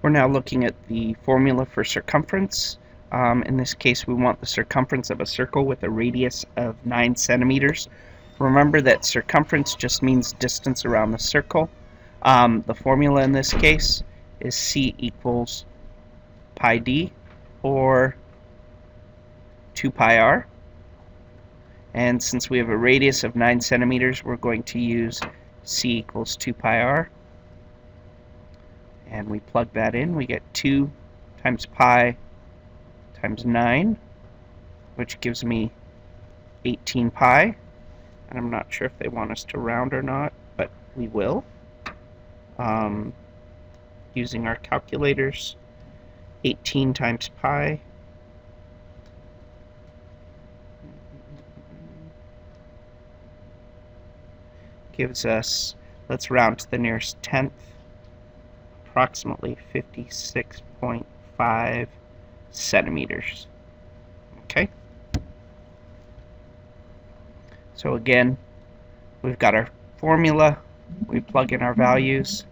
We're now looking at the formula for circumference. In this case, we want the circumference of a circle with a radius of 9 centimeters. Remember that circumference just means distance around the circle. The formula in this case is C equals pi d, or 2 pi r. And since we have a radius of 9 centimeters, we're going to use C equals 2 pi r. And we plug that in, we get 2 times pi times 9, which gives me 18 pi. And I'm not sure if they want us to round or not, but we will. Using our calculators, 18 times pi gives us, let's round to the nearest tenth, approximately 56.5 centimeters. Okay? So again, we've got our formula, we plug in our values,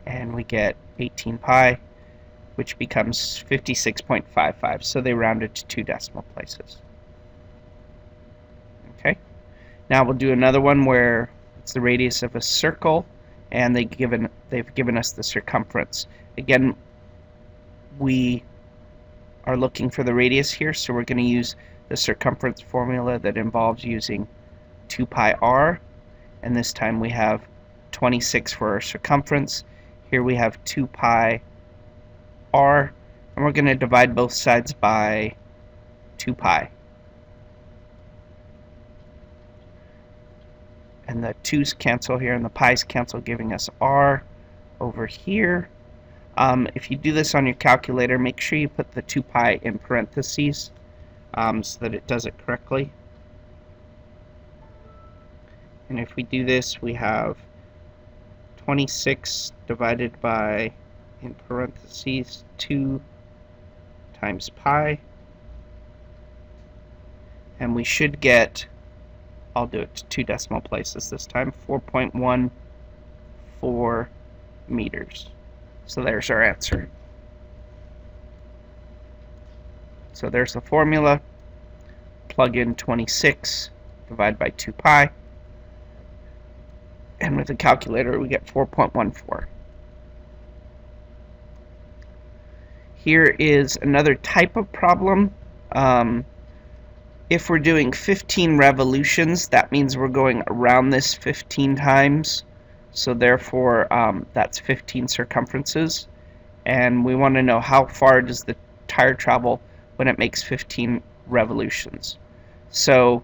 and we get 18 pi, which becomes 56.55. So they rounded to 2 decimal places. Okay? Now we'll do another one where it's the radius of a circle, and they've given us the circumference. Again, we are looking for the radius here, so we're going to use the circumference formula that involves using 2 pi r, and this time we have 26 for our circumference. Here we have 2 pi r, and we're going to divide both sides by 2 pi. And the 2's cancel here, and the pi's cancel, giving us r over here. If you do this on your calculator, make sure you put the 2 pi in parentheses so that it does it correctly. And if we do this, we have 26 divided by, in parentheses, 2 times pi. And we should get, I'll do it to 2 decimal places this time, 4.14 meters. So there's our answer. So there's the formula. Plug in 26, divide by 2 pi. And with a calculator, we get 4.14. Here is another type of problem. If we're doing 15 revolutions, that means we're going around this 15 times. So therefore, that's 15 circumferences. And we want to know how far does the tire travel when it makes 15 revolutions. So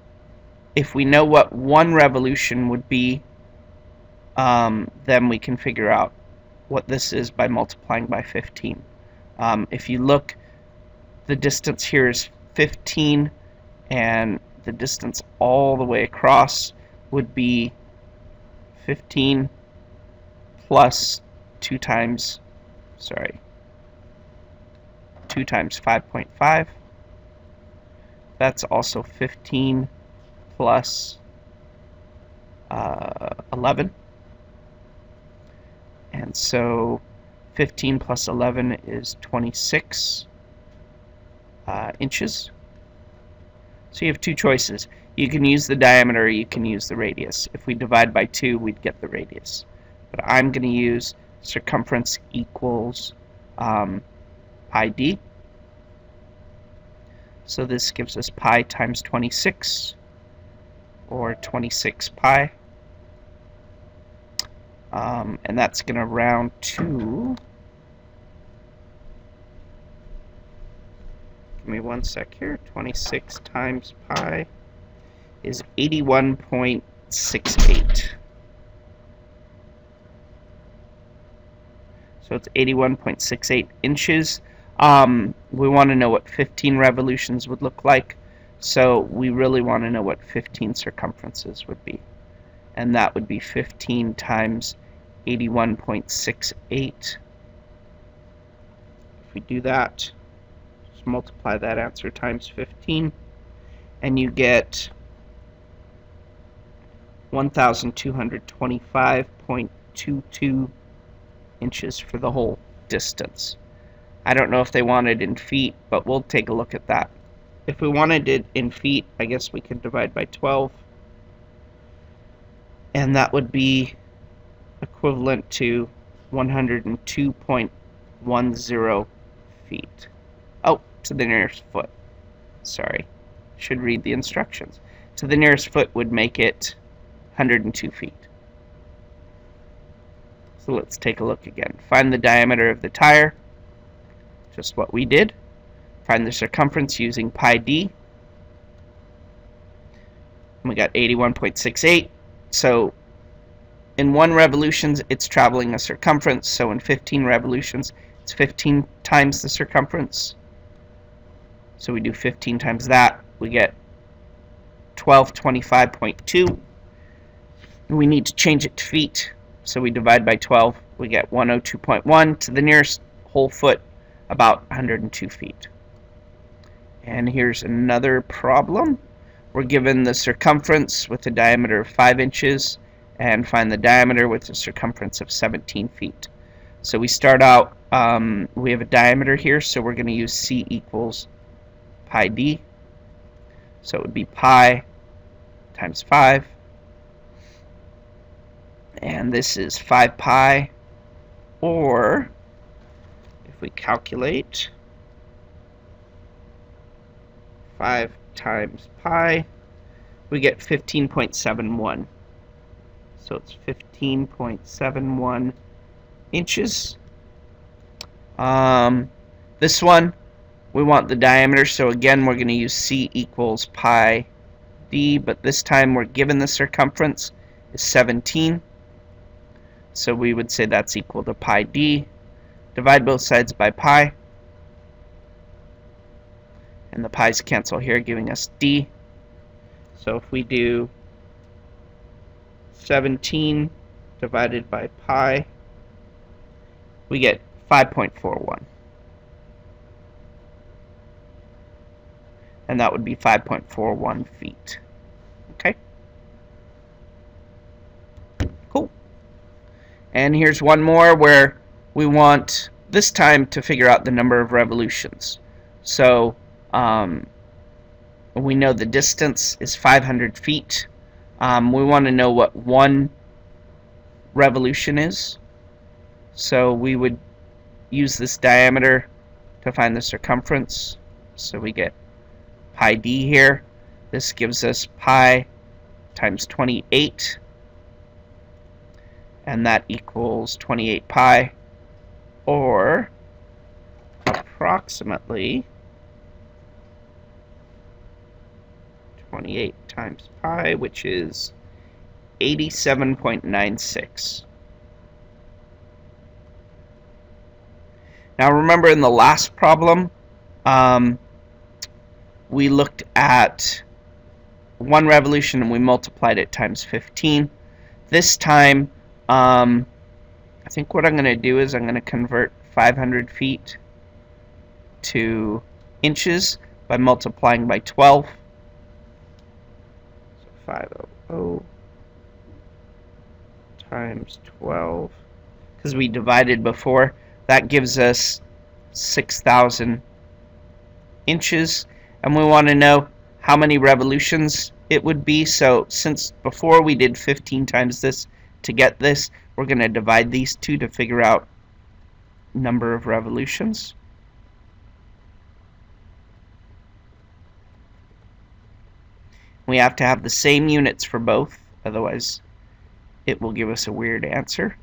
if we know what 1 revolution would be, then we can figure out what this is by multiplying by 15. If you look, the distance here is 15, and the distance all the way across would be 15 plus 2 times 5.5. That's also 15 plus 11. And so 15 plus 11 is 26 inches. So you have 2 choices. You can use the diameter, or you can use the radius. If we divide by 2, we'd get the radius. But I'm going to use circumference equals pi d. So this gives us pi times 26, or 26 pi. And that's going to round to, give me 1 sec here, 26 times pi is 81.68. So it's 81.68 inches. We want to know what 15 revolutions would look like, so we really want to know what 15 circumferences would be. And that would be 15 times 81.68. If we do that, just multiply that answer times 15, and you get 1,225.22 inches for the whole distance. I don't know if they want it in feet, but we'll take a look at that. If we wanted it in feet, I guess we could divide by 12, and that would be equivalent to 102.10 feet. Oh, to the nearest foot. Sorry, should read the instructions. To the nearest foot would make it 102 feet. So let's take a look again. Find the diameter of the tire, just what we did. Find the circumference using pi d. And we got 81.68. So in 1 revolutions, it's traveling a circumference. So in 15 revolutions, it's 15 times the circumference. So we do 15 times that. We get 1225.2. We need to change it to feet. So we divide by 12. We get 102.1 to the nearest whole foot, about 102 feet. And here's another problem. We're given the circumference with a diameter of 5 inches and find the diameter with a circumference of 17 feet. So we start out, we have a diameter here, so we're going to use C equals pi d. So it would be pi times 5. And this is 5 pi, or if we calculate 5 times pi, we get 15.71. So it's 15.71 inches. This one, we want the diameter, so again we're going to use C equals pi d, but this time we're given the circumference is 17. So we would say that's equal to pi d. Divide both sides by pi. And the pi's cancel here, giving us d. So if we do 17 divided by pi, we get 5.41. And that would be 5.41 feet. Okay? Cool. And here's one more where we want this time to figure out the number of revolutions. So we know the distance is 500 feet. We want to know what 1 revolution is. So we would use this diameter to find the circumference. So we get pi d here. This gives us pi times 28. And that equals 28 pi, or approximately 28 times pi, which is 87.96. Now remember, in the last problem, we looked at 1 revolution and we multiplied it times 15. This time, I think what I'm going to do is I'm going to convert 500 feet to inches by multiplying by 12. So 500 times 12, because we divided before, that gives us 6,000 inches, and we want to know how many revolutions it would be. So since before we did 15 times this to get this, we're going to divide these two to figure out number of revolutions. We have to have the same units for both, otherwise it will give us a weird answer.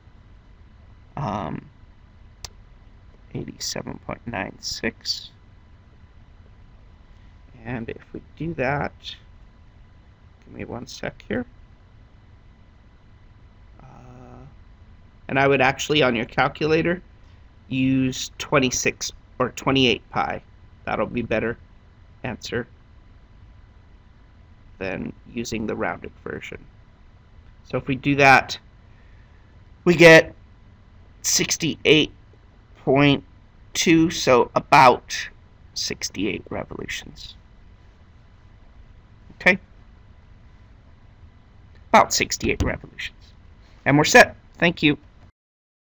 87.96. And if we do that, give me one sec here. And I would actually, on your calculator, use 26 or 28 pi. That'll be better answer than using the rounded version. So if we do that, we get 68.2, so about 68 revolutions. Okay? About 68 revolutions. And we're set. Thank you.